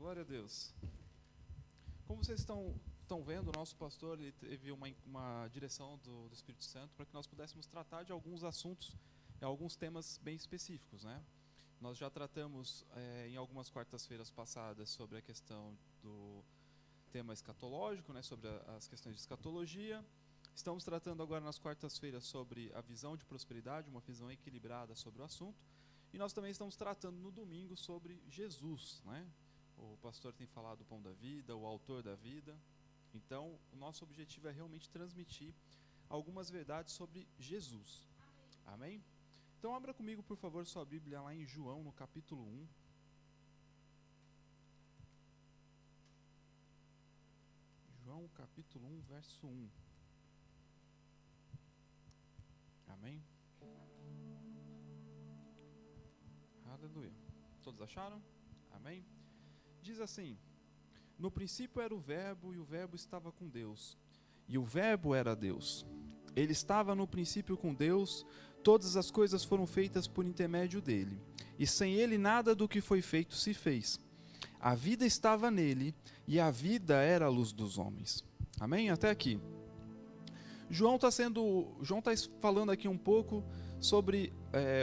Glória a Deus. Como vocês estão vendo, o nosso pastor ele teve uma direção do Espírito Santo para que nós pudéssemos tratar de alguns assuntos, alguns temas bem específicos, né? Nós já tratamos em algumas quartas-feiras passadas sobre a questão do tema escatológico, né? Sobre as questões de escatologia. Estamos tratando agora nas quartas-feiras sobre a visão de prosperidade, uma visão equilibrada sobre o assunto. E nós também estamos tratando no domingo sobre Jesus, né? O pastor tem falado do pão da vida, o autor da vida. Então, o nosso objetivo é realmente transmitir algumas verdades sobre Jesus. Amém? Então, abra comigo, por favor, sua Bíblia lá em João, no capítulo 1. João, capítulo 1, verso 1. Amém? Aleluia. Todos acharam? Amém? Diz assim: no princípio era o Verbo, e o Verbo estava com Deus, e o Verbo era Deus. Ele estava no princípio com Deus, todas as coisas foram feitas por intermédio dele, e sem ele nada do que foi feito se fez. A vida estava nele, e a vida era a luz dos homens. Amém? Até aqui. João está falando aqui um pouco sobre,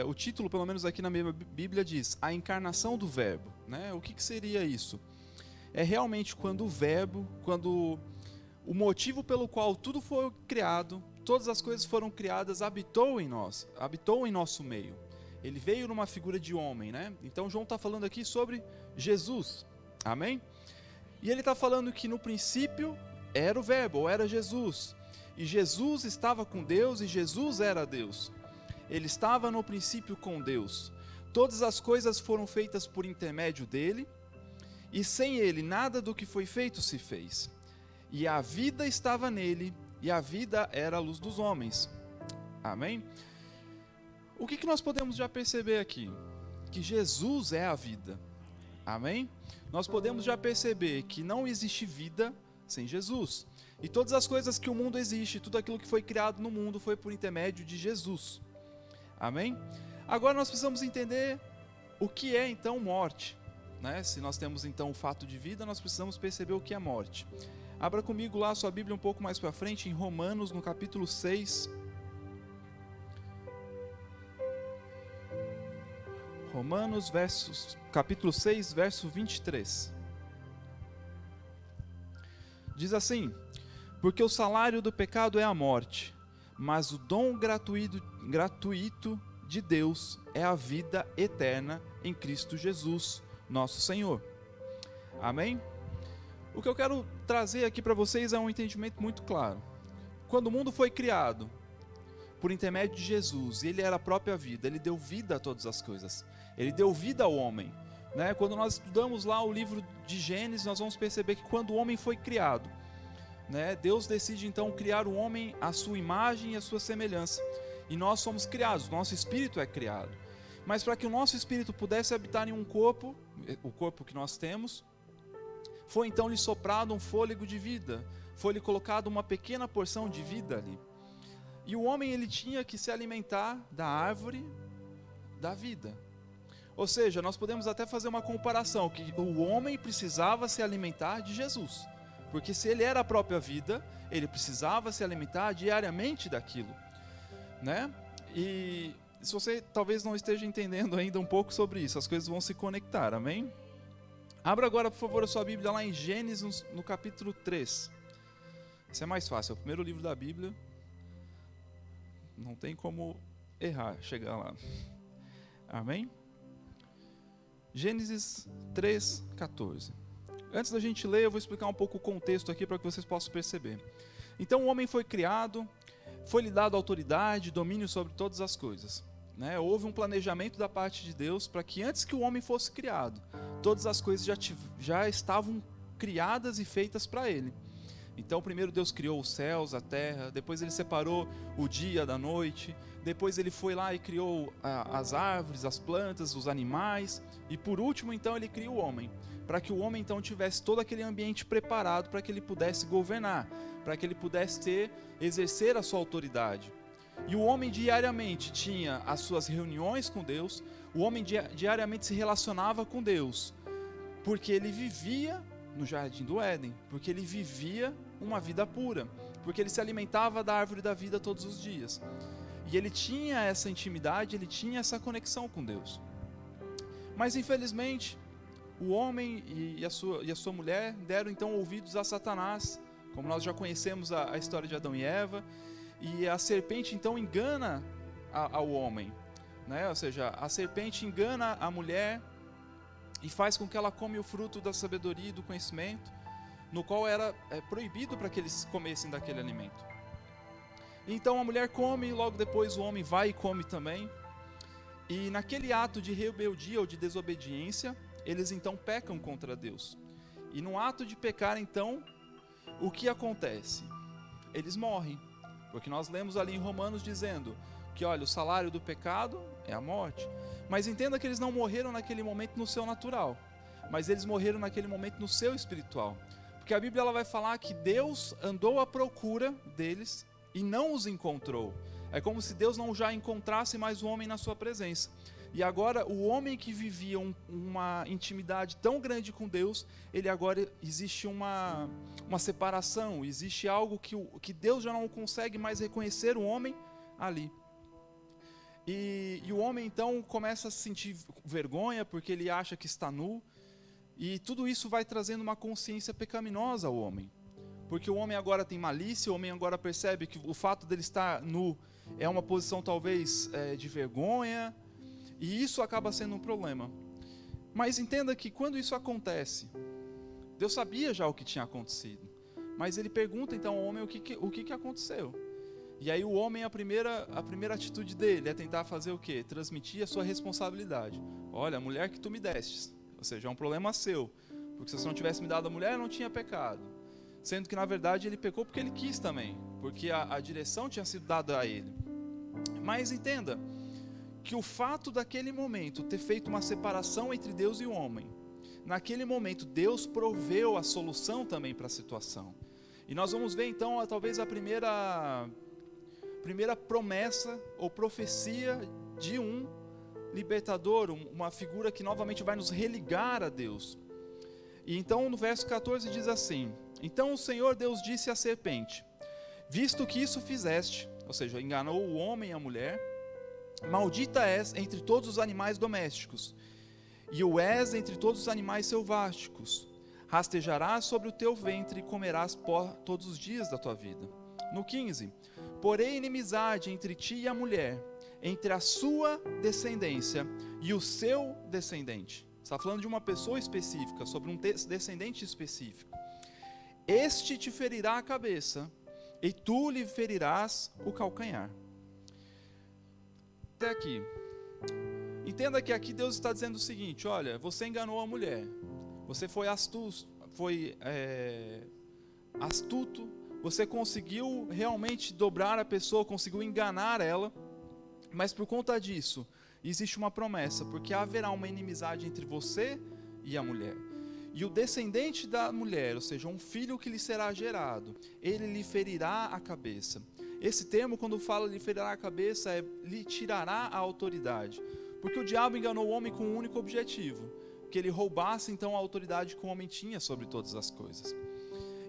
o título, pelo menos aqui na minha Bíblia, diz a encarnação do Verbo, né? O que seria isso? É realmente quando o Verbo, quando o motivo pelo qual tudo foi criado, todas as coisas foram criadas, habitou em nós, habitou em nosso meio. Ele veio numa figura de homem, né? Então João está falando aqui sobre Jesus, amém? E ele está falando que no princípio era o Verbo, ou era Jesus. E Jesus estava com Deus, e Jesus era Deus. Ele estava no princípio com Deus. Todas as coisas foram feitas por intermédio dele, e sem ele nada do que foi feito se fez. E a vida estava nele, e a vida era a luz dos homens. Amém? O que nós podemos já perceber aqui? Que Jesus é a vida. Amém? Nós podemos já perceber que não existe vida sem Jesus. E todas as coisas que o mundo existe, tudo aquilo que foi criado no mundo foi por intermédio de Jesus. Amém? Agora nós precisamos entender o que é então morte, né? Se nós temos então o fato de vida, nós precisamos perceber o que é morte. Abra comigo lá a sua Bíblia um pouco mais para frente, em Romanos, no capítulo 6. Romanos, capítulo 6, verso 23. Diz assim: porque o salário do pecado é a morte, mas o dom gratuito de Deus é a vida eterna em Cristo Jesus, nosso Senhor. Amém? O que eu quero trazer aqui para vocês é um entendimento muito claro. Quando o mundo foi criado por intermédio de Jesus, ele era a própria vida, ele deu vida a todas as coisas, ele deu vida ao homem, né? Quando nós estudamos lá o livro de Gênesis, nós vamos perceber que quando o homem foi criado, né, Deus decide então criar o homem à sua imagem e à sua semelhança. E nós somos criados, nosso espírito é criado. Mas para que o nosso espírito pudesse habitar em um corpo, o corpo que nós temos, foi então lhe soprado um fôlego de vida, foi lhe colocado uma pequena porção de vida ali. E o homem ele tinha que se alimentar da árvore da vida. Ou seja, nós podemos até fazer uma comparação, que o homem precisava se alimentar de Jesus. Porque se ele era a própria vida, ele precisava se alimentar diariamente daquilo, né? E se você talvez não esteja entendendo ainda um pouco sobre isso, as coisas vão se conectar, amém? Abra agora, por favor, a sua Bíblia lá em Gênesis, no capítulo 3. Isso é mais fácil, é o primeiro livro da Bíblia. Não tem como errar, chegar lá. Amém? Gênesis 3, 14. Antes da gente ler, eu vou explicar um pouco o contexto aqui para que vocês possam perceber. Então o homem foi criado, foi-lhe dado autoridade, domínio sobre todas as coisas, né? Houve um planejamento da parte de Deus para que antes que o homem fosse criado, todas as coisas já estavam criadas e feitas para ele. Então primeiro Deus criou os céus, a terra, depois ele separou o dia da noite, depois ele foi lá e criou as árvores, as plantas, os animais, e por último então ele cria o homem, para que o homem então tivesse todo aquele ambiente preparado para que ele pudesse governar, para que ele pudesse exercer a sua autoridade. E o homem diariamente tinha as suas reuniões com Deus, o homem diariamente se relacionava com Deus, porque ele vivia no jardim do Éden, porque ele vivia uma vida pura, porque ele se alimentava da árvore da vida todos os dias. E ele tinha essa intimidade, ele tinha essa conexão com Deus. Mas infelizmente, o homem e a sua mulher deram então ouvidos a Satanás, como nós já conhecemos a história de Adão e Eva, e a serpente então engana ao homem, né? Ou seja, a serpente engana a mulher e faz com que ela come o fruto da sabedoria e do conhecimento, no qual era proibido para que eles comessem daquele alimento. Então a mulher come, e logo depois o homem vai e come também. E naquele ato de rebeldia ou de desobediência, eles então pecam contra Deus. E no ato de pecar, então, o que acontece? Eles morrem. Porque nós lemos ali em Romanos dizendo que, olha, o salário do pecado é a morte. Mas entenda que eles não morreram naquele momento no seu natural, mas eles morreram naquele momento no seu espiritual. Porque a Bíblia ela vai falar que Deus andou à procura deles e não os encontrou. É como se Deus não já encontrasse mais o homem na sua presença. E agora o homem que vivia uma intimidade tão grande com Deus, ele agora existe uma separação, existe algo que Deus já não consegue mais reconhecer o homem ali. E o homem então começa a sentir vergonha porque ele acha que está nu, e tudo isso vai trazendo uma consciência pecaminosa ao homem. Porque o homem agora tem malícia, o homem agora percebe que o fato dele estar nu é uma posição talvez de vergonha, e isso acaba sendo um problema. Mas entenda que quando isso acontece, Deus sabia já o que tinha acontecido, mas ele pergunta então ao homem o que aconteceu. E aí o homem, a primeira atitude dele é tentar fazer o quê? Transmitir a sua responsabilidade. Olha, a mulher que tu me destes, ou seja, é um problema seu, porque se você não tivesse me dado a mulher, eu não tinha pecado. Sendo que na verdade ele pecou porque ele quis também, porque a direção tinha sido dada a ele. Mas entenda que o fato daquele momento ter feito uma separação entre Deus e o homem, naquele momento Deus proveu a solução também para a situação. E nós vamos ver então talvez a primeira promessa ou profecia de um libertador, uma figura que novamente vai nos religar a Deus. E então no verso 14 diz assim: então o Senhor Deus disse à serpente: visto que isso fizeste, ou seja, enganou o homem e a mulher, maldita és entre todos os animais domésticos, e o és entre todos os animais selváticos. Rastejarás sobre o teu ventre e comerás pó todos os dias da tua vida. No 15: porém inimizade entre ti e a mulher, entre a sua descendência e o seu descendente. Está falando de uma pessoa específica, sobre um descendente específico. Este te ferirá a cabeça, e tu lhe ferirás o calcanhar. Até aqui. Entenda que aqui Deus está dizendo o seguinte: olha, você enganou a mulher, você foi astuto, você conseguiu realmente dobrar a pessoa, conseguiu enganar ela, mas por conta disso, existe uma promessa, porque haverá uma inimizade entre você e a mulher. E o descendente da mulher, ou seja, um filho que lhe será gerado, ele lhe ferirá a cabeça. Esse termo, quando fala lhe ferirá a cabeça, lhe tirará a autoridade. Porque o diabo enganou o homem com um único objetivo, que ele roubasse então a autoridade que o homem tinha sobre todas as coisas.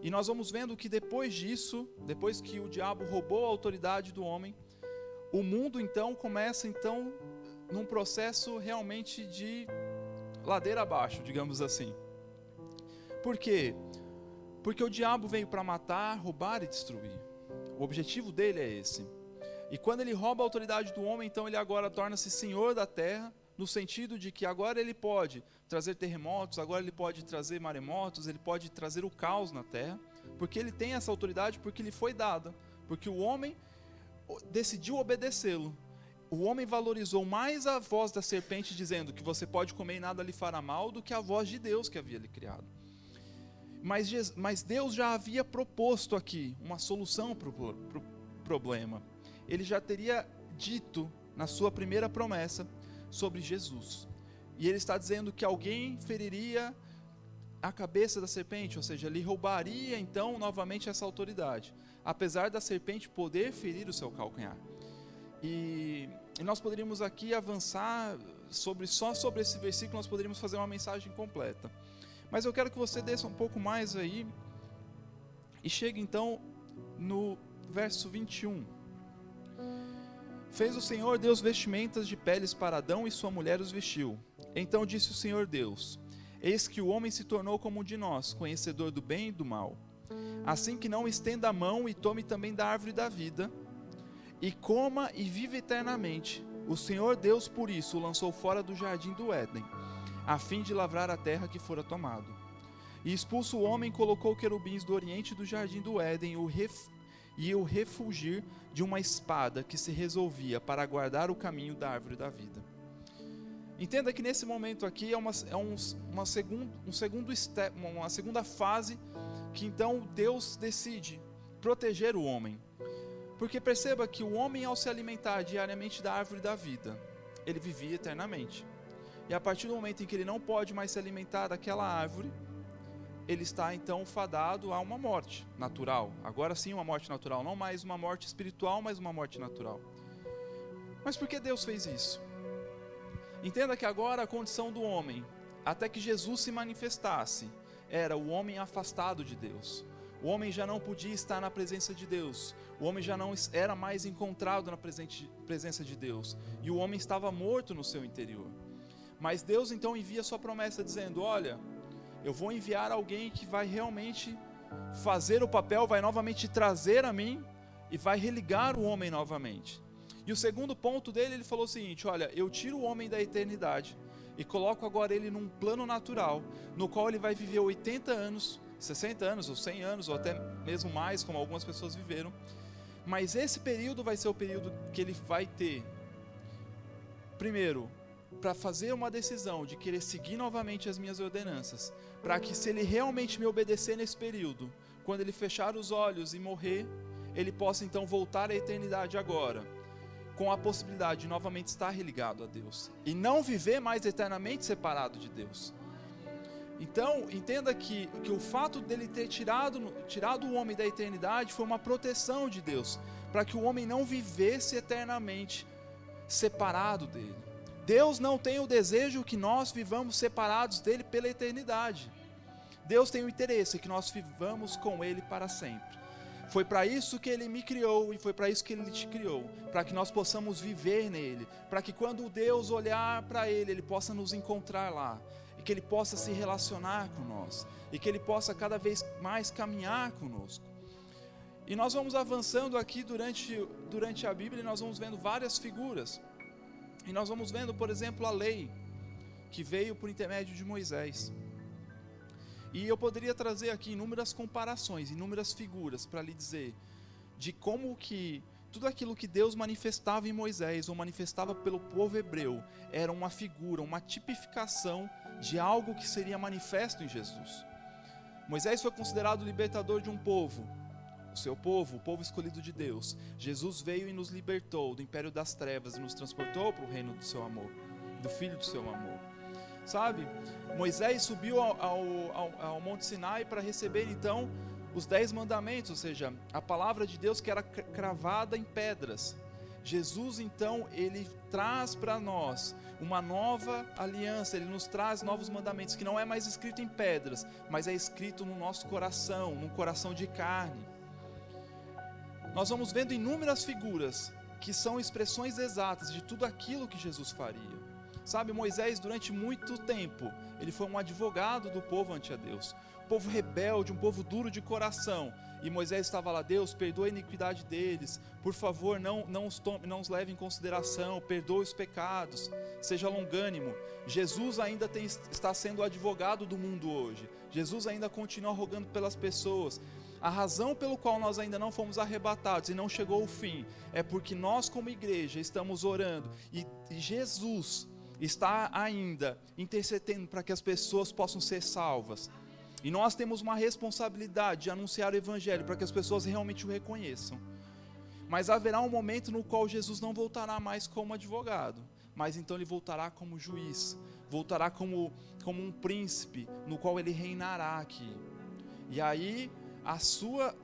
E nós vamos vendo que depois disso, depois que o diabo roubou a autoridade do homem, o mundo então começa então num processo realmente de ladeira abaixo, digamos assim. Por quê? Porque o diabo veio para matar, roubar e destruir. O objetivo dele é esse. E quando ele rouba a autoridade do homem, então ele agora torna-se senhor da terra, no sentido de que agora ele pode trazer terremotos, agora ele pode trazer maremotos, ele pode trazer o caos na terra, porque ele tem essa autoridade, porque lhe foi dada, porque o homem decidiu obedecê-lo. O homem valorizou mais a voz da serpente dizendo que você pode comer e nada lhe fará mal, do que a voz de Deus que havia lhe criado. Mas Deus já havia proposto aqui uma solução para o problema. Ele já teria dito na sua primeira promessa sobre Jesus. E ele está dizendo que alguém feriria a cabeça da serpente, ou seja, lhe roubaria então novamente essa autoridade, apesar da serpente poder ferir o seu calcanhar. E nós poderíamos aqui avançar só sobre esse versículo, nós poderíamos fazer uma mensagem completa. Mas eu quero que você desça um pouco mais aí e chegue então no verso 21. Fez o Senhor Deus vestimentas de peles para Adão e sua mulher os vestiu. Então disse o Senhor Deus: Eis que o homem se tornou como um de nós, conhecedor do bem e do mal. Assim que não estenda a mão e tome também da árvore da vida, e coma e viva eternamente. O Senhor Deus por isso o lançou fora do jardim do Éden, a fim de lavrar a terra que fora tomado. E expulso o homem, colocou querubins do oriente do jardim do Éden e o refugir de uma espada que se resolvia para guardar o caminho da árvore da vida. Entenda que nesse momento aqui é uma segunda fase que então Deus decide proteger o homem. Porque perceba que o homem, ao se alimentar diariamente da árvore da vida, ele vivia eternamente. E a partir do momento em que ele não pode mais se alimentar daquela árvore, ele está então fadado a uma morte natural. Agora sim, uma morte natural, não mais uma morte espiritual, mas uma morte natural. Mas por que Deus fez isso? Entenda que agora a condição do homem, até que Jesus se manifestasse, era o homem afastado de Deus. O homem já não podia estar na presença de Deus. O homem já não era mais encontrado na presença de Deus. E o homem estava morto no seu interior. Mas Deus então envia sua promessa dizendo: olha, eu vou enviar alguém que vai realmente fazer o papel, vai novamente trazer a mim e vai religar o homem novamente. E o segundo ponto dele, ele falou o seguinte: olha, eu tiro o homem da eternidade e coloco agora ele num plano natural, no qual ele vai viver 80 anos, 60 anos, ou 100 anos, ou até mesmo mais, como algumas pessoas viveram. Mas esse período vai ser o período que ele vai ter, primeiro, para fazer uma decisão de querer seguir novamente as minhas ordenanças, para que, se ele realmente me obedecer nesse período, quando ele fechar os olhos e morrer, ele possa então voltar à eternidade agora, com a possibilidade de novamente estar religado a Deus e não viver mais eternamente separado de Deus. Então, entenda que o fato dele ter tirado o homem da eternidade foi uma proteção de Deus, para que o homem não vivesse eternamente separado dele. Deus não tem o desejo que nós vivamos separados dele pela eternidade. Deus tem o interesse que nós vivamos com ele para sempre. Foi para isso que ele me criou e foi para isso que ele te criou, para que nós possamos viver nele, para que quando Deus olhar para ele, ele possa nos encontrar lá, e que ele possa se relacionar com nós, e que ele possa cada vez mais caminhar conosco. E nós vamos avançando aqui durante a Bíblia, e nós vamos vendo várias figuras. E nós vamos vendo, por exemplo, a lei, que veio por intermédio de Moisés. E eu poderia trazer aqui inúmeras comparações, inúmeras figuras para lhe dizer de como que tudo aquilo que Deus manifestava em Moisés, ou manifestava pelo povo hebreu, era uma figura, uma tipificação de algo que seria manifesto em Jesus. Moisés foi considerado o libertador de um povo, o povo escolhido de Deus. Jesus veio e nos libertou do império das trevas e nos transportou para o reino do seu amor, do Filho do seu amor. Sabe, Moisés subiu ao Monte Sinai para receber então os 10 mandamentos, ou seja, a palavra de Deus que era cravada em pedras. Jesus então, ele traz para nós uma nova aliança, ele nos traz novos mandamentos, que não é mais escrito em pedras, mas é escrito no nosso coração, num coração de carne. Nós vamos vendo inúmeras figuras que são expressões exatas de tudo aquilo que Jesus faria. Sabe, Moisés, durante muito tempo, ele foi um advogado do povo ante a Deus. Um povo rebelde, um povo duro de coração. E Moisés estava lá: Deus, perdoa a iniquidade deles. Por favor, não os leve em consideração. Perdoa os pecados. Seja longânimo. Jesus ainda está sendo o advogado do mundo hoje. Jesus ainda continua rogando pelas pessoas. A razão pelo qual nós ainda não fomos arrebatados e não chegou o fim é porque nós, como igreja, estamos orando. E Jesus está ainda intercedendo para que as pessoas possam ser salvas. E nós temos uma responsabilidade de anunciar o Evangelho para que as pessoas realmente o reconheçam. Mas haverá um momento no qual Jesus não voltará mais como advogado, mas então ele voltará como juiz, voltará como um príncipe, no qual ele reinará aqui. E aí a sua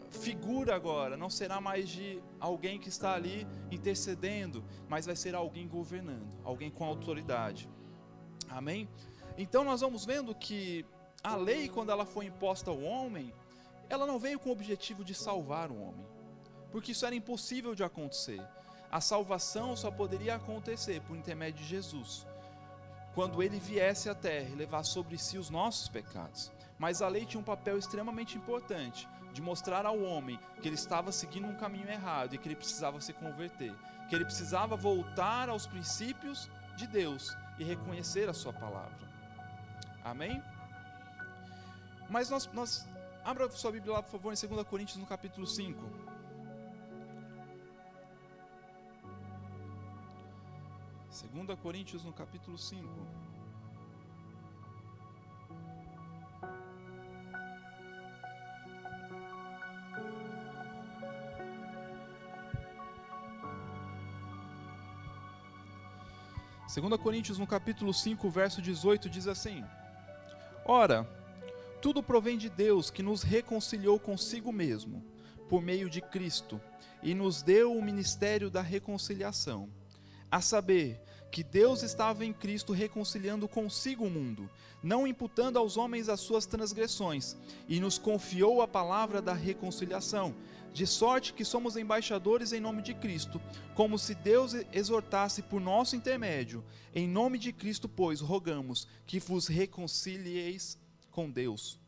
figura agora não será mais de alguém que está ali intercedendo, mas vai ser alguém governando, alguém com autoridade. Amém? Então nós vamos vendo que a lei, quando ela foi imposta ao homem, ela não veio com o objetivo de salvar o homem, porque isso era impossível de acontecer. A salvação só poderia acontecer por intermédio de Jesus, quando ele viesse à terra e levar sobre si os nossos pecados. Mas a lei tinha um papel extremamente importante, de mostrar ao homem que ele estava seguindo um caminho errado e que ele precisava se converter, que ele precisava voltar aos princípios de Deus e reconhecer a sua palavra. Amém? Mas abra sua Bíblia lá, por favor, em 2 Coríntios, no capítulo 5. 2 Coríntios, no capítulo 5. Segunda Coríntios, no capítulo 5, verso 18, diz assim: Ora, tudo provém de Deus, que nos reconciliou consigo mesmo, por meio de Cristo, e nos deu o ministério da reconciliação. A saber, que Deus estava em Cristo reconciliando consigo o mundo, não imputando aos homens as suas transgressões, e nos confiou a palavra da reconciliação, de sorte que somos embaixadores em nome de Cristo, como se Deus exortasse por nosso intermédio. Em nome de Cristo, pois, rogamos que vos reconcilieis com Deus.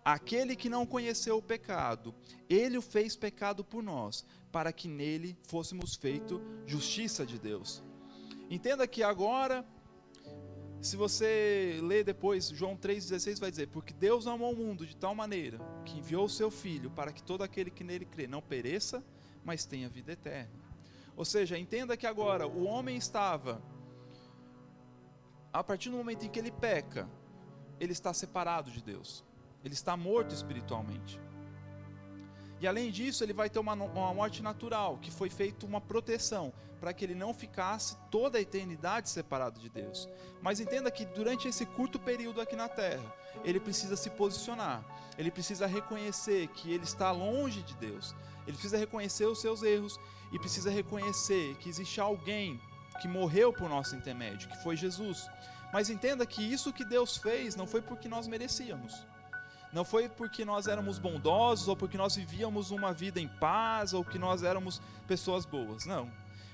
Aquele que não conheceu o pecado, ele o fez pecado por nós, para que nele fôssemos feito justiça de Deus. Entenda que agora, se você ler depois, João 3,16 vai dizer: porque Deus amou o mundo de tal maneira, que enviou o seu Filho, para que todo aquele que nele crê não pereça, mas tenha vida eterna. Ou seja, entenda que agora o homem estava, a partir do momento em que ele peca, ele está separado de Deus, ele está morto espiritualmente. E além disso, ele vai ter uma morte natural, que foi feita uma proteção, para que ele não ficasse toda a eternidade separado de Deus. Mas entenda que durante esse curto período aqui na terra, ele precisa se posicionar, ele precisa reconhecer que ele está longe de Deus, ele precisa reconhecer os seus erros e precisa reconhecer que existe alguém que morreu por nosso intermédio, que foi Jesus. Mas entenda que isso que Deus fez não foi porque nós merecíamos. Não foi porque nós éramos bondosos, ou porque nós vivíamos uma vida em paz, ou que nós éramos pessoas boas, não.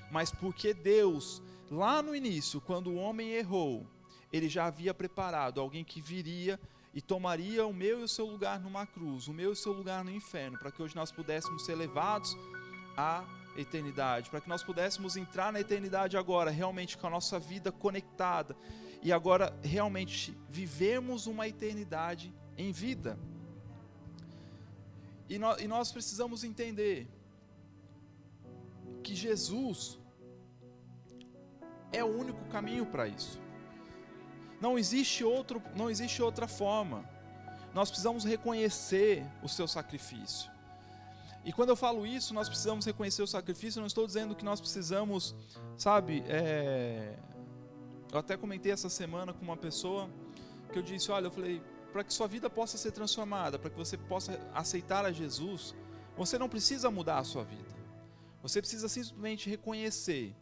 Mas porque Deus, lá no início, quando o homem errou, ele já havia preparado alguém que viria e tomaria o meu e o seu lugar numa cruz, o meu e o seu lugar no inferno, para que hoje nós pudéssemos ser levados à eternidade, para que nós pudéssemos entrar na eternidade agora, realmente com a nossa vida conectada, e agora realmente vivemos uma eternidade em vida. E nós precisamos entender que Jesus é o único caminho para isso. Não existe outra forma. Nós precisamos reconhecer o seu sacrifício. E quando eu falo isso, nós precisamos reconhecer o sacrifício, eu não estou dizendo que nós precisamos, eu até comentei essa semana com uma pessoa, que eu disse, olha, eu falei, para que sua vida possa ser transformada, para que você possa aceitar a Jesus, você não precisa mudar a sua vida. Você precisa simplesmente reconhecer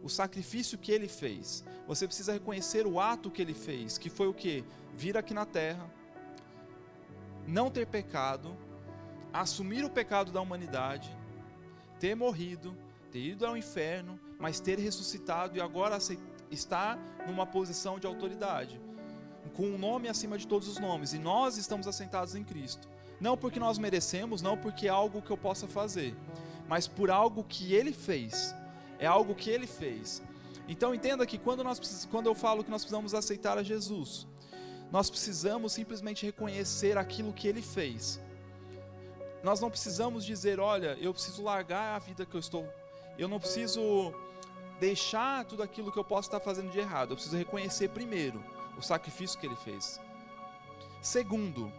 o sacrifício que Ele fez. Você precisa reconhecer o ato que Ele fez, que foi o quê? Vir aqui na terra, não ter pecado, assumir o pecado da humanidade, ter morrido, ter ido ao inferno, mas ter ressuscitado e agora estar numa posição de autoridade, com um nome acima de todos os nomes, e nós estamos assentados em Cristo, não porque nós merecemos, não porque é algo que eu possa fazer, mas por algo que Ele fez, é algo que Ele fez. Então entenda que quando eu falo que nós precisamos aceitar a Jesus, nós precisamos simplesmente reconhecer aquilo que Ele fez. Nós não precisamos dizer, olha, eu preciso largar a vida que eu não preciso deixar tudo aquilo que eu posso estar fazendo de errado, eu preciso reconhecer primeiro o sacrifício que Ele fez. Segundo,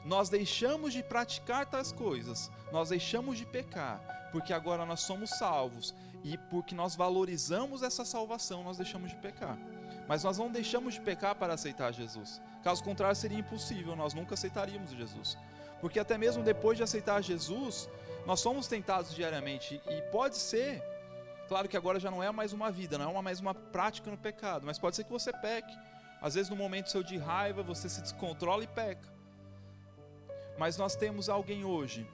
nós deixamos de praticar tais coisas, nós deixamos de pecar, porque agora nós somos salvos, e porque nós valorizamos essa salvação, nós deixamos de pecar. Mas nós não deixamos de pecar para aceitar Jesus. Caso contrário, seria impossível, nós nunca aceitaríamos Jesus. Porque até mesmo depois de aceitar Jesus, nós somos tentados diariamente, e pode ser, claro que agora já não é mais uma vida, não é mais uma prática no pecado, mas pode ser que você peque. Às vezes no momento seu de raiva você se descontrola e peca. Mas nós temos alguém hoje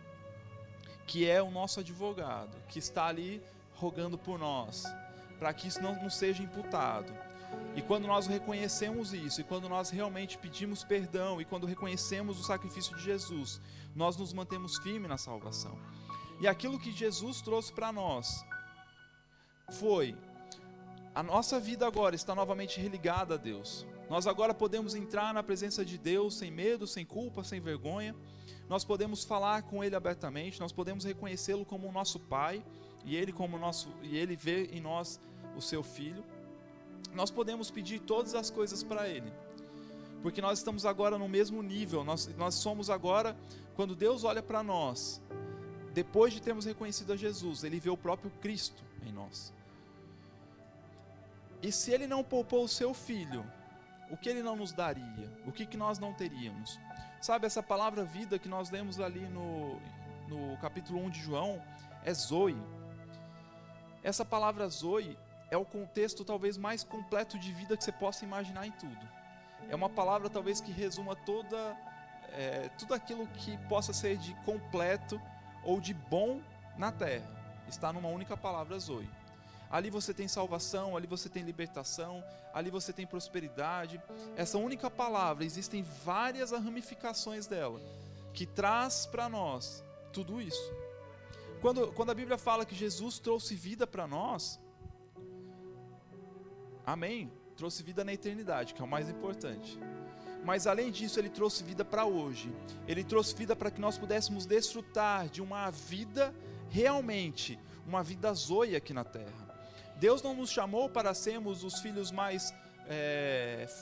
que é o nosso advogado, que está ali rogando por nós, para que isso não nos seja imputado. E quando nós reconhecemos isso, e quando nós realmente pedimos perdão, e quando reconhecemos o sacrifício de Jesus, nós nos mantemos firmes na salvação. E aquilo que Jesus trouxe para nós foi: a nossa vida agora está novamente religada a Deus. Nós agora podemos entrar na presença de Deus sem medo, sem culpa, sem vergonha. Nós podemos falar com Ele abertamente, nós podemos reconhecê-lo como o nosso Pai, e Ele vê em nós o seu Filho. Nós podemos pedir todas as coisas para Ele, porque nós estamos agora no mesmo nível. Nós somos agora, quando Deus olha para nós, depois de termos reconhecido a Jesus, Ele vê o próprio Cristo em nós. E se Ele não poupou o seu Filho, o que Ele não nos daria? O que nós não teríamos? Sabe, essa palavra vida que nós lemos ali no capítulo 1 de João, é Zoe. Essa palavra Zoe é o contexto talvez mais completo de vida que você possa imaginar em tudo. É uma palavra talvez que resuma tudo aquilo que possa ser de completo ou de bom na terra. Está numa única palavra, Zoe. Ali você tem salvação, ali você tem libertação, ali você tem prosperidade. Essa única palavra, existem várias ramificações dela, que traz para nós tudo isso. Quando a Bíblia fala que Jesus trouxe vida para nós, amém, trouxe vida na eternidade, que é o mais importante. Mas além disso, Ele trouxe vida para hoje. Ele trouxe vida para que nós pudéssemos desfrutar de uma vida realmente, uma vida zoe aqui na terra. Deus não nos chamou para sermos os filhos mais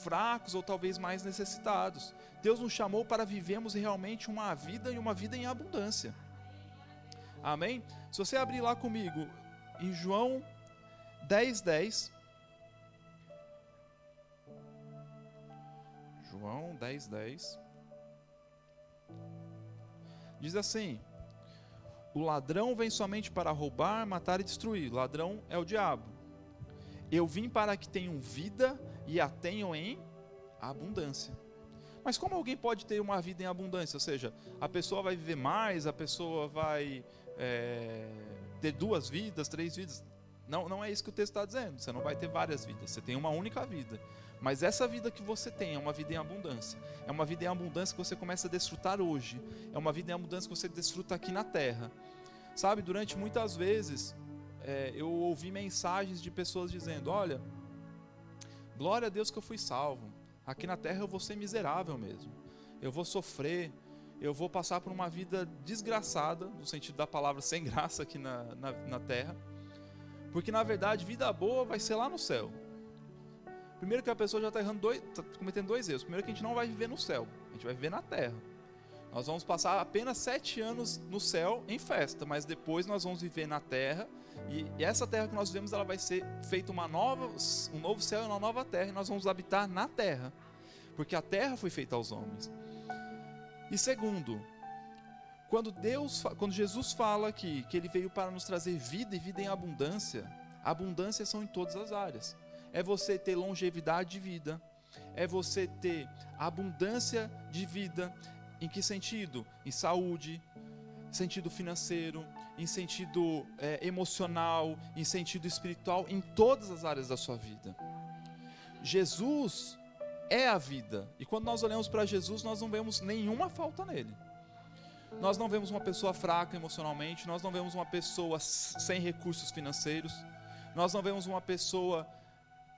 fracos ou talvez mais necessitados. Deus nos chamou para vivermos realmente uma vida, e uma vida em abundância. Amém? Se você abrir lá comigo em João 10:10. João 10:10. Diz assim: o ladrão vem somente para roubar, matar e destruir. O ladrão é o diabo. Eu vim para que tenham vida e a tenham em abundância. Mas como alguém pode ter uma vida em abundância? Ou seja, a pessoa vai viver mais, a pessoa vai ter 2 vidas, 3 vidas. Não é isso que o texto está dizendo. Você não vai ter várias vidas, você tem uma única vida. Mas essa vida que você tem é uma vida em abundância. É uma vida em abundância que você começa a desfrutar hoje. É uma vida em abundância que você desfruta aqui na terra. Sabe, durante muitas vezes eu ouvi mensagens de pessoas dizendo: olha, glória a Deus que eu fui salvo. Aqui na terra eu vou ser miserável mesmo. Eu vou sofrer, eu vou passar por uma vida desgraçada, no sentido da palavra sem graça aqui na terra. Porque na verdade, vida boa vai ser lá no céu. Primeiro que a pessoa já está cometendo 2 erros. Primeiro que a gente não vai viver no céu, a gente vai viver na terra. Nós vamos passar apenas 7 anos no céu em festa, mas depois nós vamos viver na terra, e essa terra que nós vivemos, ela vai ser feita um novo céu e uma nova terra, e nós vamos habitar na terra, porque a terra foi feita aos homens. E segundo, quando Jesus fala aqui que Ele veio para nos trazer vida e vida em abundância, abundância são em todas as áreas. É você ter longevidade de vida, é você ter abundância de vida. Em que sentido? Em saúde, em sentido financeiro, em sentido emocional, em sentido espiritual, em todas as áreas da sua vida. Jesus é a vida, e quando nós olhamos para Jesus, nós não vemos nenhuma falta nele. Nós não vemos uma pessoa fraca emocionalmente, nós não vemos uma pessoa sem recursos financeiros, nós não vemos uma pessoa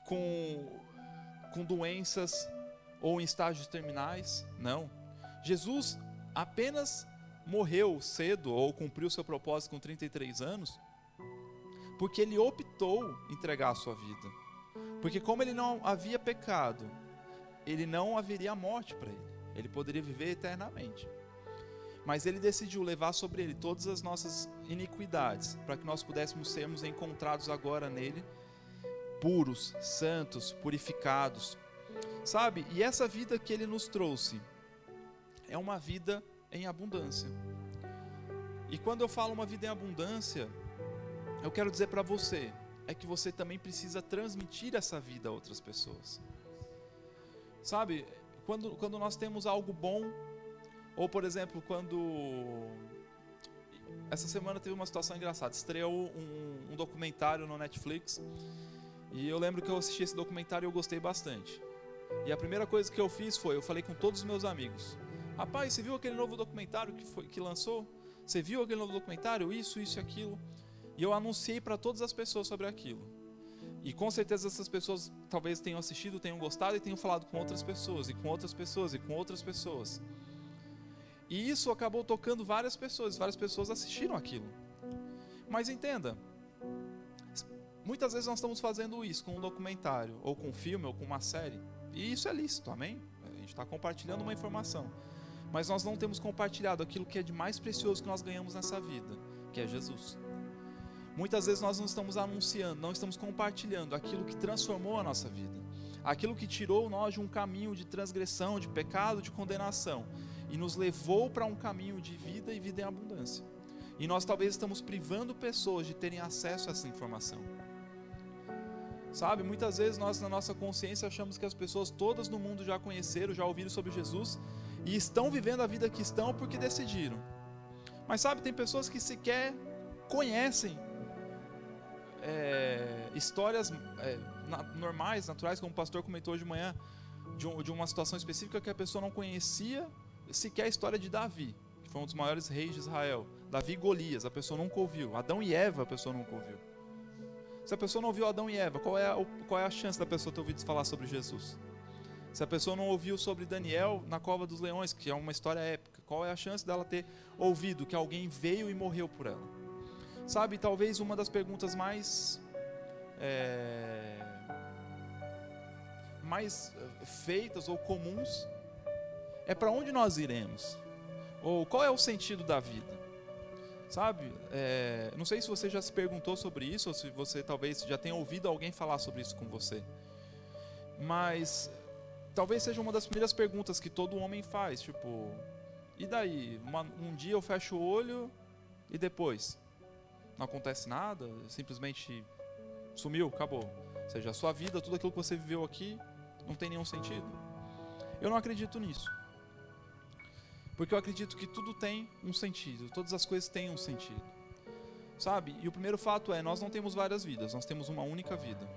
com doenças ou em estágios terminais, não. Jesus apenas morreu cedo, ou cumpriu seu propósito com 33 anos, porque Ele optou entregar a sua vida. Porque como Ele não havia pecado, Ele não haveria morte para Ele. Ele poderia viver eternamente. Mas Ele decidiu levar sobre Ele todas as nossas iniquidades, para que nós pudéssemos sermos encontrados agora nele, puros, santos, purificados. Sabe? E essa vida que Ele nos trouxe é uma vida em abundância. E quando eu falo uma vida em abundância, eu quero dizer para você, é que você também precisa transmitir essa vida a outras pessoas. Sabe, quando nós temos algo bom, ou por exemplo, quando... Essa semana teve uma situação engraçada, estreou um documentário no Netflix, e eu lembro que eu assisti esse documentário e eu gostei bastante. E a primeira coisa que eu fiz foi, eu falei com todos os meus amigos: rapaz, você viu aquele novo documentário que lançou? Você viu aquele novo documentário? Isso e aquilo. E eu anunciei para todas as pessoas sobre aquilo. E com certeza essas pessoas talvez tenham assistido, tenham gostado e tenham falado com outras pessoas, e com outras pessoas, e com outras pessoas. E isso acabou tocando várias pessoas assistiram aquilo. Mas entenda, muitas vezes nós estamos fazendo isso com um documentário, ou com um filme, ou com uma série. E isso é lícito, amém? A gente está compartilhando uma informação. Mas nós não temos compartilhado aquilo que é de mais precioso que nós ganhamos nessa vida, que é Jesus. Muitas vezes nós não estamos anunciando, não estamos compartilhando aquilo que transformou a nossa vida. Aquilo que tirou nós de um caminho de transgressão, de pecado, de condenação. E nos levou para um caminho de vida e vida em abundância. E nós talvez estamos privando pessoas de terem acesso a essa informação. Sabe, muitas vezes nós na nossa consciência achamos que as pessoas todas no mundo já conheceram, já ouviram sobre Jesus e estão vivendo a vida que estão porque decidiram. Mas sabe, tem pessoas que sequer conhecem histórias normais, naturais, como o pastor comentou hoje de manhã, de uma situação específica que a pessoa não conhecia sequer a história de Davi, que foi um dos maiores reis de Israel. Davi e Golias, a pessoa nunca ouviu. Adão e Eva, a pessoa nunca ouviu. Se a pessoa não ouviu Adão e Eva, qual é a chance da pessoa ter ouvido falar sobre Jesus? Se a pessoa não ouviu sobre Daniel na cova dos leões, que é uma história épica, qual é a chance dela ter ouvido que alguém veio e morreu por ela? Sabe, talvez uma das perguntas mais feitas ou comuns é: para onde nós iremos? Ou qual é o sentido da vida? Sabe, não sei se você já se perguntou sobre isso, ou se você talvez já tenha ouvido alguém falar sobre isso com você. Mas talvez seja uma das primeiras perguntas que todo homem faz, tipo: e daí? Um dia eu fecho o olho e depois? Não acontece nada? Simplesmente sumiu, acabou. Ou seja, a sua vida, tudo aquilo que você viveu aqui, não tem nenhum sentido. Eu não acredito nisso. Porque eu acredito que tudo tem um sentido, todas as coisas têm um sentido. Sabe? E o primeiro fato é, nós não temos várias vidas, nós temos uma única vida.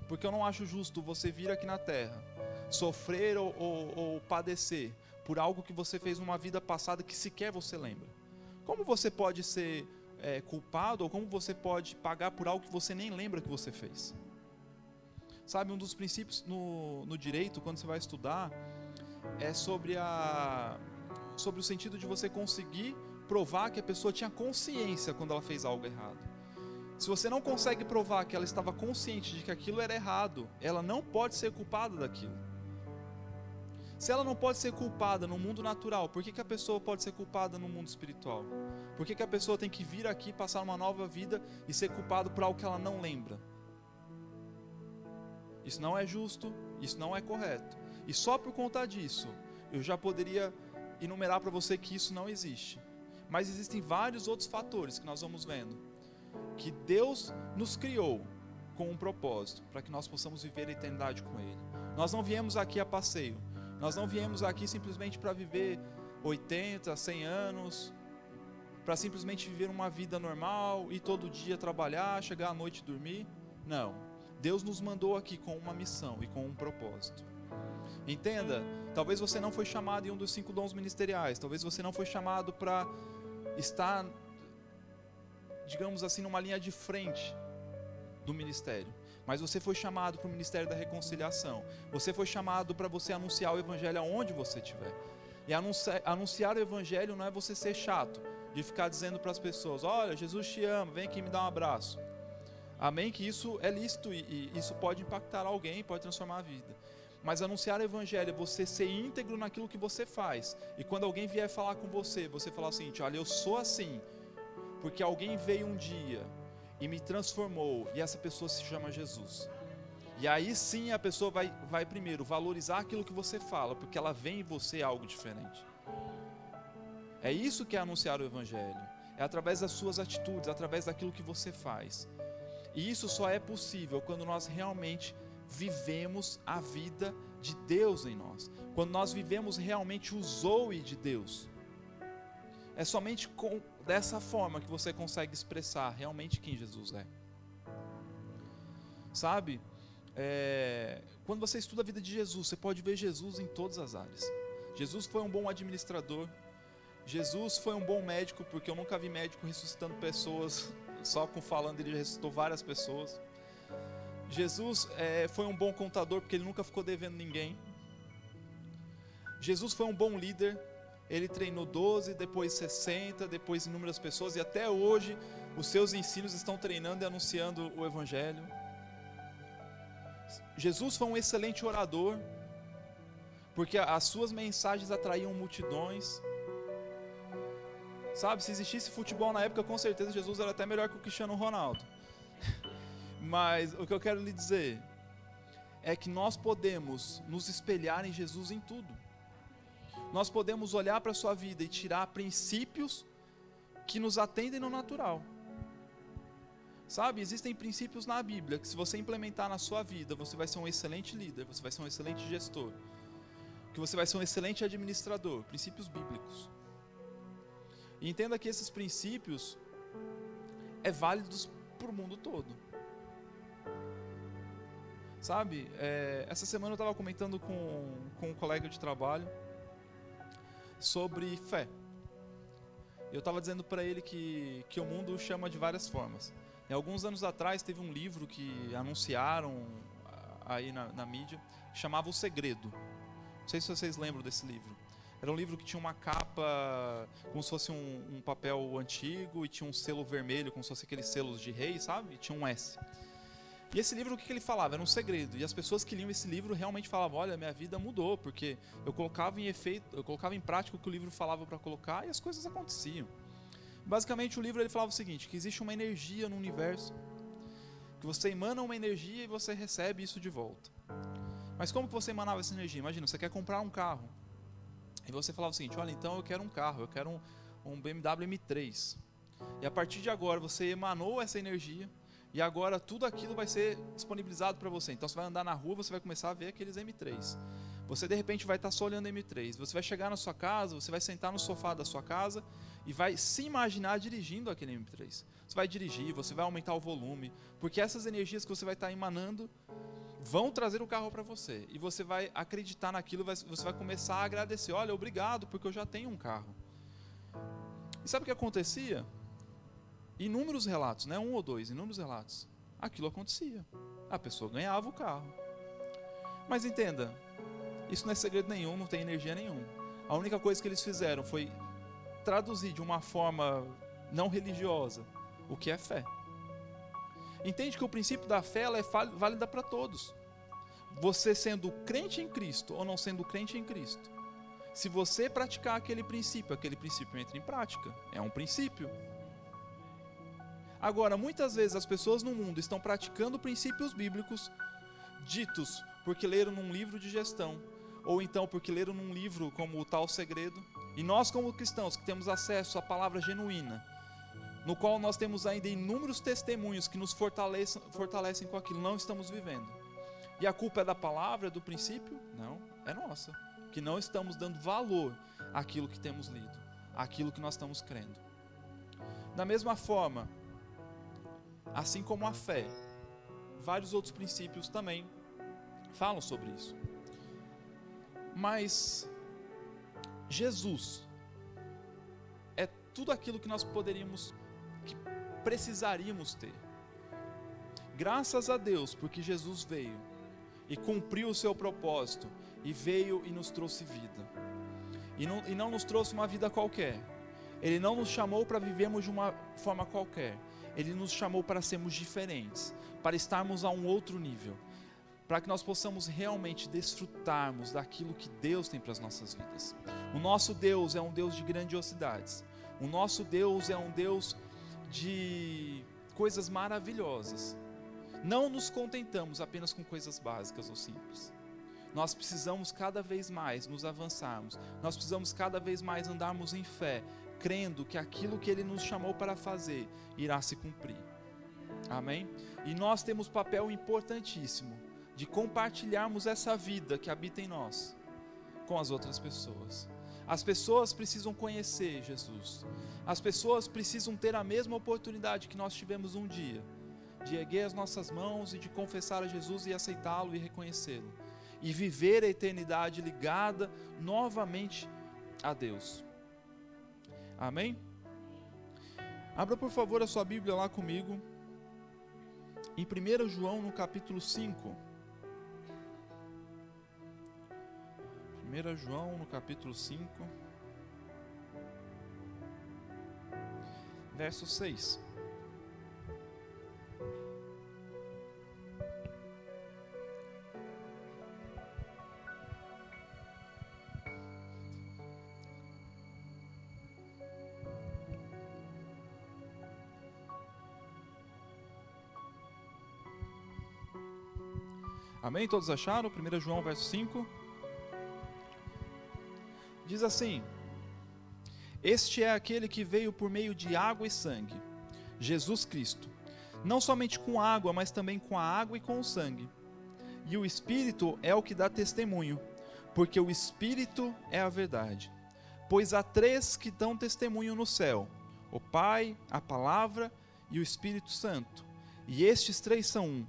Porque eu não acho justo você vir aqui na Terra, sofrer ou padecer por algo que você fez numa vida passada que sequer você lembra. Como você pode ser culpado, ou como você pode pagar por algo que você nem lembra que você fez? Sabe, um dos princípios no direito, quando você vai estudar, é sobre o sentido de você conseguir provar que a pessoa tinha consciência quando ela fez algo errado. Se você não consegue provar que ela estava consciente de que aquilo era errado, ela não pode ser culpada daquilo. Se ela não pode ser culpada no mundo natural, por que a pessoa pode ser culpada no mundo espiritual? Por que a pessoa tem que vir aqui, passar uma nova vida e ser culpada por algo que ela não lembra? Isso não é justo, isso não é correto. E só por conta disso, eu já poderia enumerar para você que isso não existe. Mas existem vários outros fatores que nós vamos vendo. Que Deus nos criou com um propósito, para que nós possamos viver a eternidade com Ele. Nós não viemos aqui a passeio. Nós não viemos aqui simplesmente para viver 80, 100 anos, para simplesmente viver uma vida normal e todo dia trabalhar, chegar à noite e dormir. Não. Deus nos mandou aqui com uma missão e com um propósito. Entenda, talvez você não foi chamado em um dos 5 dons ministeriais, talvez você não foi chamado para estar, digamos assim, numa linha de frente do ministério, mas você foi chamado para o ministério da reconciliação. Você foi chamado para você anunciar o evangelho aonde você estiver. E anunciar o evangelho não é você ser chato, de ficar dizendo para as pessoas: olha, Jesus te ama, vem aqui me dar um abraço. Amém? Que isso é lícito e isso pode impactar alguém, pode transformar a vida. Mas anunciar o evangelho é você ser íntegro naquilo que você faz. E quando alguém vier falar com você, você falar o seguinte: olha, eu sou assim, porque alguém veio um dia e me transformou, e essa pessoa se chama Jesus. E aí sim a pessoa vai primeiro valorizar aquilo que você fala, porque ela vê em você algo diferente. É isso que é anunciar o evangelho. É através das suas atitudes, através daquilo que você faz. E isso só é possível quando nós realmente vivemos a vida de Deus em nós. Quando nós vivemos realmente o Zoe de Deus. É somente dessa forma que você consegue expressar realmente quem Jesus é. Sabe? Quando você estuda a vida de Jesus, você pode ver Jesus em todas as áreas. Jesus foi um bom administrador. Jesus foi um bom médico, porque eu nunca vi médico ressuscitando pessoas, só com falando ele ressuscitou várias pessoas. Jesus foi um bom contador, porque ele nunca ficou devendo ninguém. Jesus foi um bom líder, ele treinou 12, depois 60, depois inúmeras pessoas, e até hoje os seus ensinos estão treinando e anunciando o Evangelho. Jesus foi um excelente orador, porque as suas mensagens atraíam multidões. Sabe, se existisse futebol na época, com certeza Jesus era até melhor que o Cristiano Ronaldo. Mas o que eu quero lhe dizer é que nós podemos nos espelhar em Jesus em tudo. Nós podemos olhar para a sua vida e tirar princípios que nos atendem no natural. Sabe, existem princípios na Bíblia que se você implementar na sua vida, você vai ser um excelente líder, você vai ser um excelente gestor, que você vai ser um excelente administrador, princípios bíblicos. E entenda que esses princípios é válidos para o mundo todo. Sabe, essa semana eu estava comentando com um colega de trabalho sobre fé. Eu estava dizendo para ele que o mundo chama de várias formas. E alguns anos atrás teve um livro que anunciaram aí na mídia, que chamava O Segredo. Não sei se vocês lembram desse livro. Era um livro que tinha uma capa como se fosse um papel antigo e tinha um selo vermelho, como se fosse aqueles selos de rei, sabe? E tinha um S. E esse livro, o que ele falava? Era um segredo. E as pessoas que liam esse livro realmente falavam, olha, minha vida mudou, porque eu colocava em prática o que o livro falava para colocar e as coisas aconteciam. Basicamente o livro ele falava o seguinte, que existe uma energia no universo, que você emana uma energia e você recebe isso de volta. Mas como que você emanava essa energia? Imagina, você quer comprar um carro. E você falava o seguinte, olha, então eu quero um carro, eu quero um BMW M3. E a partir de agora você emanou essa energia e agora tudo aquilo vai ser disponibilizado para você. Então você vai andar na rua, você vai começar a ver aqueles M3. Você de repente vai estar só olhando M3. Você vai chegar na sua casa, você vai sentar no sofá da sua casa e vai se imaginar dirigindo aquele M3. Você vai dirigir, você vai aumentar o volume, porque essas energias que você vai estar emanando vão trazer o carro para você. E você vai acreditar naquilo, você vai começar a agradecer. Olha, obrigado, porque eu já tenho um carro. E sabe o que acontecia? Inúmeros relatos, não é um ou dois, inúmeros relatos. Aquilo acontecia. A pessoa ganhava o carro. Mas entenda, isso não é segredo nenhum, não tem energia nenhuma. A única coisa que eles fizeram foi traduzir de uma forma não religiosa o que é fé. Entende que o princípio da fé ela é válida para todos. Você sendo crente em Cristo ou não sendo crente em Cristo. Se você praticar aquele princípio entra em prática. É um princípio. Agora, muitas vezes as pessoas no mundo estão praticando princípios bíblicos ditos porque leram num livro de gestão, ou então porque leram num livro como o tal Segredo. E nós como cristãos que temos acesso à palavra genuína, no qual nós temos ainda inúmeros testemunhos que nos fortalecem com aquilo, não estamos vivendo. E a culpa é da palavra, do princípio? Não, é nossa. Que não estamos dando valor àquilo que temos lido, àquilo que nós estamos crendo. Da mesma forma, assim como a fé, vários outros princípios também falam sobre isso. Mas Jesus é tudo aquilo que nós que precisaríamos ter. Graças a Deus, porque Jesus veio e cumpriu o seu propósito, e veio e nos trouxe vida. E não nos trouxe uma vida qualquer. Ele não nos chamou para vivermos de uma forma qualquer. Ele nos chamou para sermos diferentes, para estarmos a um outro nível, para que nós possamos realmente desfrutarmos daquilo que Deus tem para as nossas vidas. O nosso Deus é um Deus de grandiosidades. O nosso Deus é um Deus de coisas maravilhosas. Não nos contentamos apenas com coisas básicas ou simples. Nós precisamos cada vez mais nos avançarmos. Nós precisamos cada vez mais andarmos em fé, crendo que aquilo que Ele nos chamou para fazer irá se cumprir. Amém? E nós temos papel importantíssimo de compartilharmos essa vida que habita em nós com as outras pessoas. As pessoas precisam conhecer Jesus. As pessoas precisam ter a mesma oportunidade que nós tivemos um dia, de erguer as nossas mãos e de confessar a Jesus e aceitá-lo e reconhecê-lo. E viver a eternidade ligada novamente a Deus. Amém? Abra por favor a sua Bíblia lá comigo, em 1 João no capítulo 5. 1 João no capítulo 5, verso 6. Amém? Todos acharam? 1 João verso 5. Diz assim: este é aquele que veio por meio de água e sangue, Jesus Cristo, não somente com água, mas também com a água e com o sangue. E o Espírito é o que dá testemunho, porque o Espírito é a verdade. Pois há três que dão testemunho no céu: o Pai, a Palavra e o Espírito Santo. E estes três são um.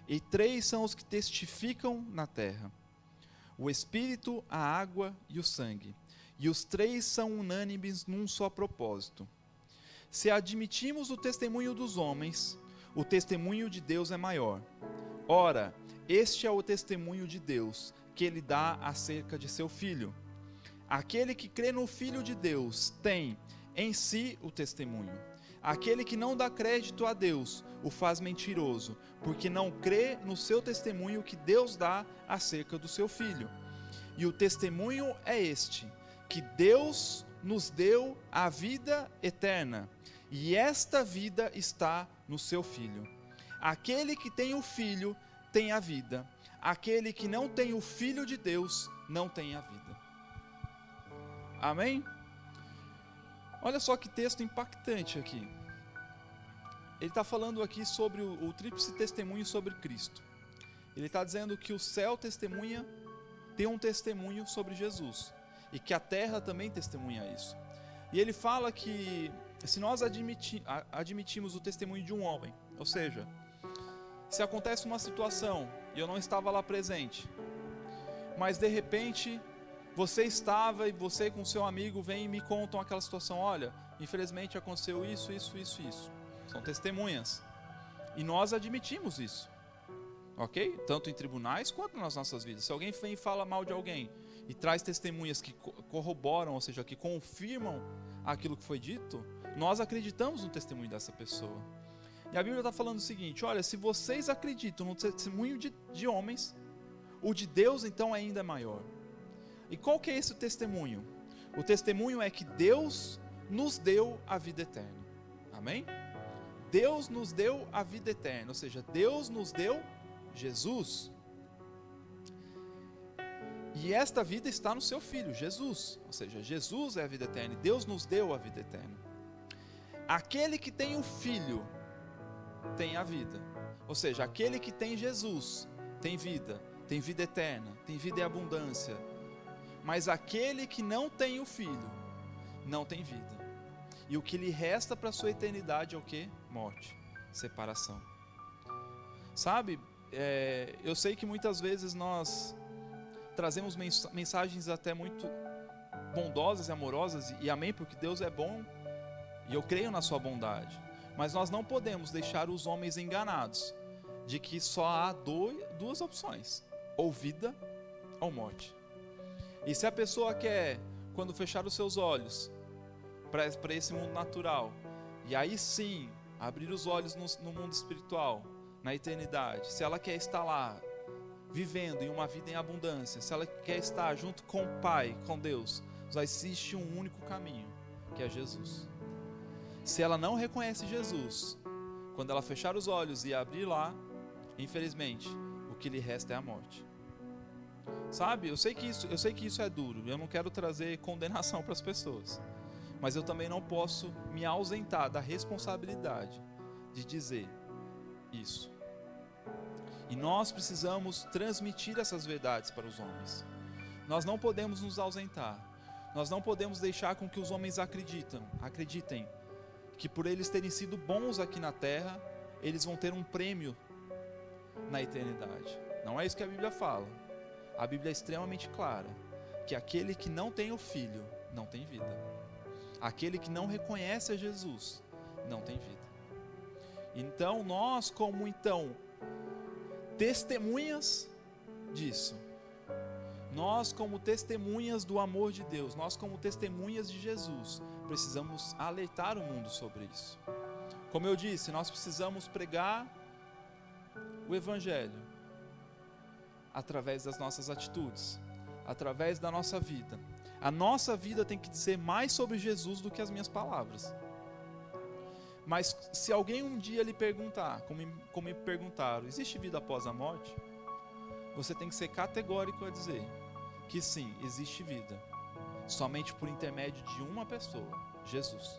E três são os que testificam na terra: o Espírito, a água e o sangue. E os três são unânimes num só propósito. Se admitimos o testemunho dos homens, o testemunho de Deus é maior. Ora, este é o testemunho de Deus, que ele dá acerca de seu Filho. Aquele que crê no Filho de Deus tem em si o testemunho. Aquele que não dá crédito a Deus o faz mentiroso, porque não crê no seu testemunho que Deus dá acerca do seu Filho. E o testemunho é este, que Deus nos deu a vida eterna, e esta vida está no seu Filho. Aquele que tem o Filho tem a vida. Aquele que não tem o Filho de Deus não tem a vida. Amém? Olha só que texto impactante aqui. Ele está falando aqui sobre o tríplice testemunho sobre Cristo. Ele está dizendo que o céu testemunha, tem um testemunho sobre Jesus, e que a terra também testemunha isso. E ele fala que se nós admitimos o testemunho de um homem, ou seja, se acontece uma situação e eu não estava lá presente, mas de repente você estava e você com seu amigo vem e me contam aquela situação: olha, infelizmente aconteceu isso. São testemunhas. E nós admitimos isso. Ok? Tanto em tribunais quanto nas nossas vidas. Se alguém vem e fala mal de alguém e traz testemunhas que corroboram, ou seja, que confirmam aquilo que foi dito, nós acreditamos no testemunho dessa pessoa. E a Bíblia está falando o seguinte: olha, se vocês acreditam no testemunho de homens, o de Deus então ainda é maior. E qual que é esse testemunho? O testemunho é que Deus nos deu a vida eterna. Amém? Deus nos deu a vida eterna, ou seja, Deus nos deu Jesus. E esta vida está no seu Filho, Jesus. Ou seja, Jesus é a vida eterna e Deus nos deu a vida eterna. Aquele que tem o Filho tem a vida. Ou seja, aquele que tem Jesus tem vida eterna, tem vida em abundância. Mas aquele que não tem o Filho não tem vida. E o que lhe resta para a sua eternidade é o quê? Morte, separação. Sabe, eu sei que muitas vezes nós trazemos mensagens até muito bondosas e amorosas, e amém, porque Deus é bom, e eu creio na sua bondade. Mas nós não podemos deixar os homens enganados, de que só há duas opções, ou vida ou morte. E se a pessoa quer, quando fechar os seus olhos para esse mundo natural, e aí sim abrir os olhos no mundo espiritual, na eternidade, se ela quer estar lá vivendo em uma vida em abundância, se ela quer estar junto com o Pai, com Deus, só existe um único caminho, que é Jesus. Se ela não reconhece Jesus, quando ela fechar os olhos e abrir lá, infelizmente, o que lhe resta é a morte. Sabe, eu sei que isso é duro, eu não quero trazer condenação para as pessoas, mas eu também não posso me ausentar da responsabilidade de dizer isso. E nós precisamos transmitir essas verdades para os homens. Nós não podemos nos ausentar. Nós não podemos deixar com que os homens acreditem que por eles terem sido bons aqui na terra, eles vão ter um prêmio na eternidade. Não é isso que a Bíblia fala. A Bíblia é extremamente clara, que aquele que não tem o Filho, não tem vida. Aquele que não reconhece a Jesus, não tem vida. Então nós, como testemunhas disso, nós como testemunhas do amor de Deus, nós como testemunhas de Jesus, precisamos alertar o mundo sobre isso. Como eu disse, nós precisamos pregar o Evangelho através das nossas atitudes, através da nossa vida. A nossa vida tem que dizer mais sobre Jesus do que as minhas palavras. Mas se alguém um dia lhe perguntar, como me perguntaram, existe vida após a morte? Você tem que ser categórico a dizer que sim, existe vida. Somente por intermédio de uma pessoa, Jesus.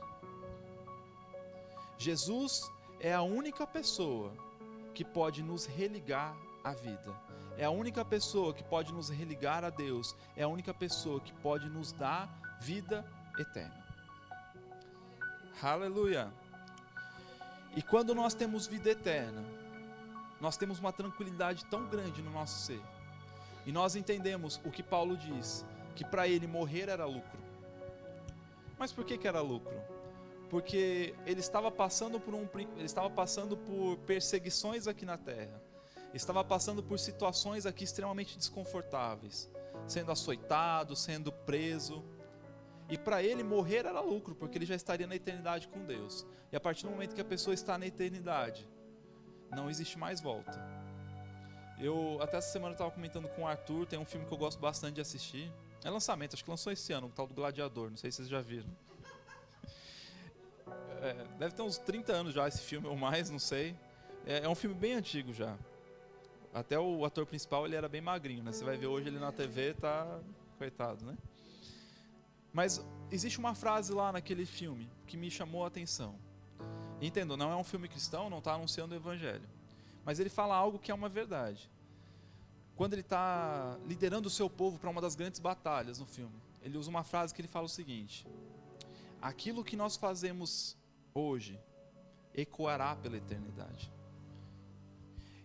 Jesus é a única pessoa que pode nos religar à vida. É a única pessoa que pode nos religar a Deus. É a única pessoa que pode nos dar vida eterna. Aleluia! E quando nós temos vida eterna, nós temos uma tranquilidade tão grande no nosso ser. E nós entendemos o que Paulo diz, que para ele morrer era lucro. Mas por que era lucro? Porque ele estava passando por perseguições aqui na terra. Estava passando por situações aqui extremamente desconfortáveis, sendo açoitado, sendo preso. E para ele morrer era lucro, porque ele já estaria na eternidade com Deus. E a partir do momento que a pessoa está na eternidade, não existe mais volta. Até essa semana eu estava comentando com o Arthur, tem um filme que eu gosto bastante de assistir. É lançamento, acho que lançou esse ano, o tal do Gladiador, não sei se vocês já viram. Deve ter uns 30 anos já esse filme, ou mais, não sei. É um filme bem antigo já. Até o ator principal, ele era bem magrinho, né? Você vai ver hoje ele na TV, tá coitado, né? Mas existe uma frase lá naquele filme que me chamou a atenção. Entendo, não é um filme cristão, não está anunciando o Evangelho. Mas ele fala algo que é uma verdade. Quando ele está liderando o seu povo para uma das grandes batalhas no filme, ele usa uma frase que ele fala o seguinte: aquilo que nós fazemos hoje ecoará pela eternidade.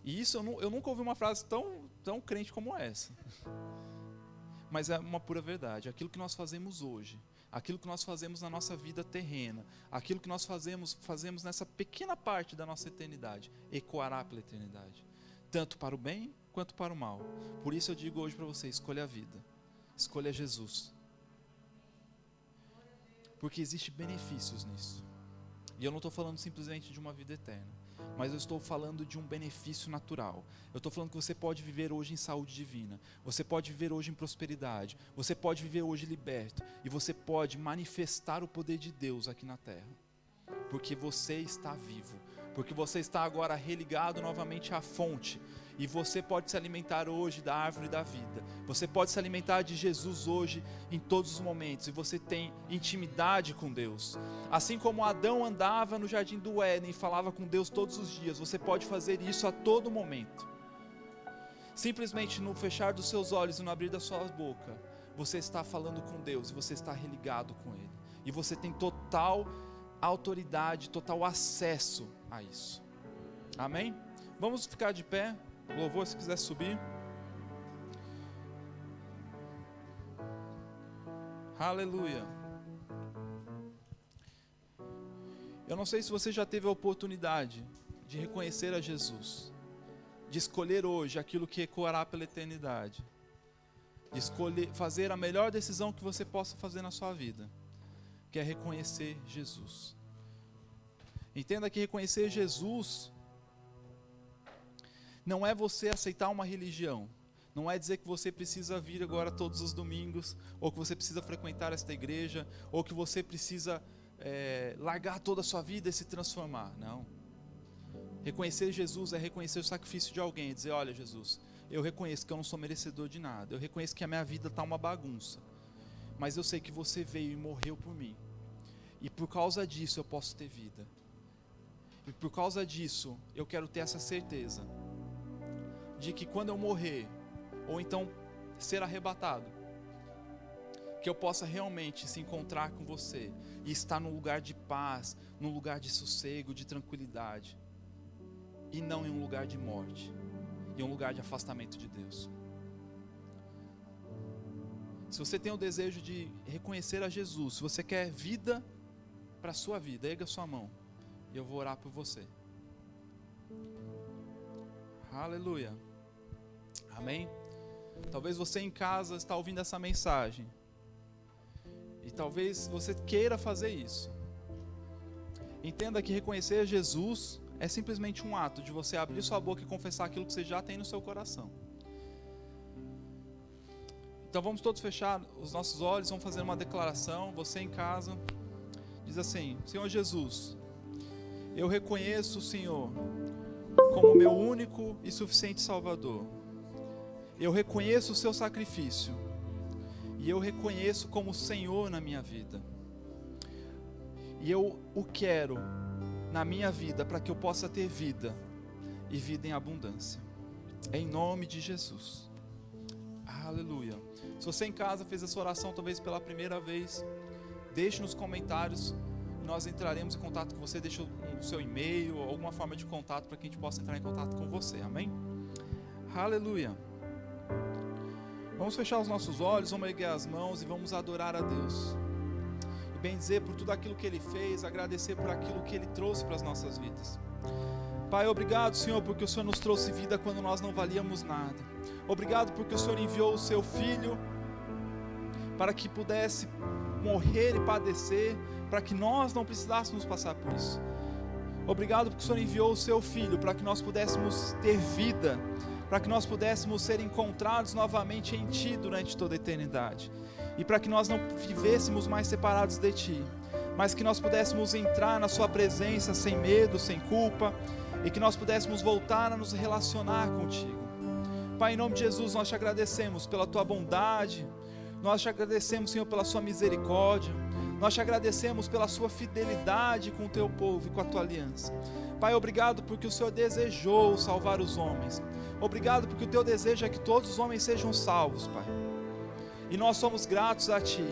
E isso eu nunca ouvi uma frase tão crente como essa. Mas é uma pura verdade. Aquilo que nós fazemos hoje, aquilo que nós fazemos na nossa vida terrena, aquilo que nós fazemos nessa pequena parte da nossa eternidade, ecoará pela eternidade. Tanto para o bem quanto para o mal. Por isso eu digo hoje para você, escolha a vida. Escolha Jesus. Porque existem benefícios nisso. E eu não estou falando simplesmente de uma vida eterna, mas eu estou falando de um benefício natural. Eu estou falando que você pode viver hoje em saúde divina, você pode viver hoje em prosperidade, você pode viver hoje liberto, e você pode manifestar o poder de Deus aqui na terra, porque você está vivo, porque você está agora religado novamente à fonte, e você pode se alimentar hoje da árvore da vida, você pode se alimentar de Jesus hoje em todos os momentos, e você tem intimidade com Deus. Assim como Adão andava no jardim do Éden e falava com Deus todos os dias, você pode fazer isso a todo momento. Simplesmente no fechar dos seus olhos e no abrir da sua boca, você está falando com Deus e você está religado com Ele. E você tem total autoridade, total acesso a isso. Amém? Vamos ficar de pé. Louvor, se quiser subir. Aleluia. Eu não sei se você já teve a oportunidade de reconhecer a Jesus, de escolher hoje aquilo que ecoará pela eternidade, de escolher fazer a melhor decisão que você possa fazer na sua vida, que é reconhecer Jesus. Entenda que reconhecer Jesus não é você aceitar uma religião, não é dizer que você precisa vir agora todos os domingos, ou que você precisa frequentar esta igreja, ou que você precisa largar toda a sua vida e se transformar. Não. Reconhecer Jesus é reconhecer o sacrifício de alguém, dizer: olha, Jesus, eu reconheço que eu não sou merecedor de nada, eu reconheço que a minha vida está uma bagunça, mas eu sei que você veio e morreu por mim, e por causa disso eu posso ter vida, e por causa disso eu quero ter essa certeza. de que quando eu morrer, ou então ser arrebatado, que eu possa realmente se encontrar com você e estar num lugar de paz, num lugar de sossego, de tranquilidade, e não em um lugar de morte, em um lugar de afastamento de Deus. Se você tem o desejo de reconhecer a Jesus, se você quer vida para a sua vida, erga sua mão e eu vou orar por você. Aleluia. Amém? Talvez você em casa está ouvindo essa mensagem e talvez você queira fazer isso. Entenda que reconhecer Jesus é simplesmente um ato de você abrir sua boca e confessar aquilo que você já tem no seu coração. Então vamos todos fechar os nossos olhos, vamos fazer uma declaração. Você em casa diz assim: Senhor Jesus, eu reconheço o Senhor como meu único e suficiente Salvador. Eu reconheço o seu sacrifício e eu reconheço como Senhor na minha vida. E eu o quero na minha vida para que eu possa ter vida e vida em abundância. Em nome de Jesus. Aleluia. Se você em casa fez essa oração talvez pela primeira vez, deixe nos comentários, nós entraremos em contato com você. Deixe o seu e-mail ou alguma forma de contato para que a gente possa entrar em contato com você, amém? Aleluia. Vamos fechar os nossos olhos, vamos erguer as mãos e vamos adorar a Deus e bendizer por tudo aquilo que Ele fez, agradecer por aquilo que Ele trouxe para as nossas vidas. Pai, obrigado, Senhor, porque o Senhor nos trouxe vida quando nós não valíamos nada. Obrigado porque o Senhor enviou o seu Filho para que pudesse morrer e padecer, para que nós não precisássemos passar por isso. Obrigado porque o Senhor enviou o seu Filho para que nós pudéssemos ter vida, para que nós pudéssemos ser encontrados novamente em Ti durante toda a eternidade, e para que nós não vivêssemos mais separados de Ti, mas que nós pudéssemos entrar na Sua presença sem medo, sem culpa, e que nós pudéssemos voltar a nos relacionar contigo. Pai, em nome de Jesus, nós te agradecemos pela Tua bondade, nós te agradecemos, Senhor, pela Sua misericórdia, nós te agradecemos pela Sua fidelidade com o Teu povo e com a Tua aliança. Pai, obrigado porque o Senhor desejou salvar os homens. Obrigado porque o Teu desejo é que todos os homens sejam salvos, Pai. E nós somos gratos a Ti,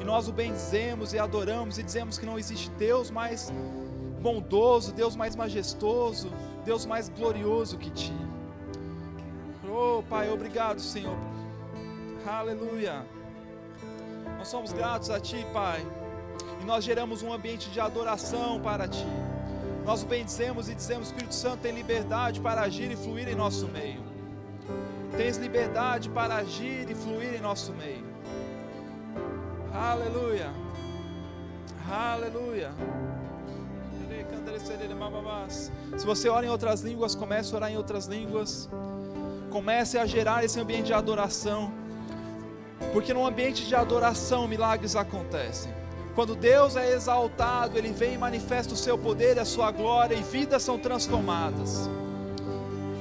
e nós o bendizemos e adoramos e dizemos que não existe Deus mais bondoso, Deus mais majestoso, Deus mais glorioso que Ti. Oh, Pai, obrigado, Senhor. Aleluia. Nós somos gratos a Ti, Pai, e nós geramos um ambiente de adoração para Ti. Nós o bendizemos e dizemos: Espírito Santo, tem liberdade para agir e fluir em nosso meio. Tens liberdade para agir e fluir em nosso meio. Aleluia. Aleluia. Se você ora em outras línguas, comece a orar em outras línguas. Comece a gerar esse ambiente de adoração, porque no ambiente de adoração milagres acontecem. Quando Deus é exaltado, Ele vem e manifesta o seu poder e a sua glória, e vidas são transformadas.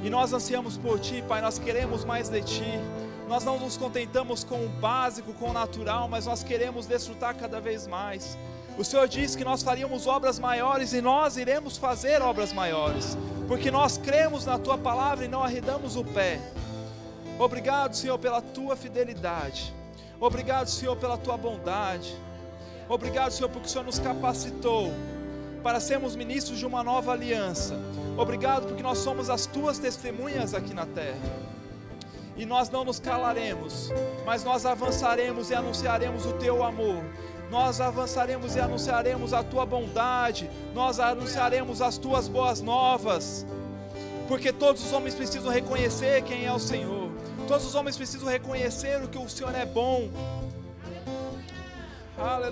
E nós ansiamos por Ti, Pai, nós queremos mais de Ti. Nós não nos contentamos com o básico, com o natural, mas nós queremos desfrutar cada vez mais. O Senhor disse que nós faríamos obras maiores, e nós iremos fazer obras maiores, porque nós cremos na Tua palavra e não arredamos o pé. Obrigado, Senhor, pela Tua fidelidade. Obrigado, Senhor, pela Tua bondade. Obrigado, Senhor, porque o Senhor nos capacitou para sermos ministros de uma nova aliança. Obrigado porque nós somos as Tuas testemunhas aqui na terra. E nós não nos calaremos, mas nós avançaremos e anunciaremos o Teu amor. Nós avançaremos e anunciaremos a Tua bondade. Nós anunciaremos as Tuas boas novas. Porque todos os homens precisam reconhecer quem é o Senhor. Todos os homens precisam reconhecer o que o Senhor é bom. Aleluia.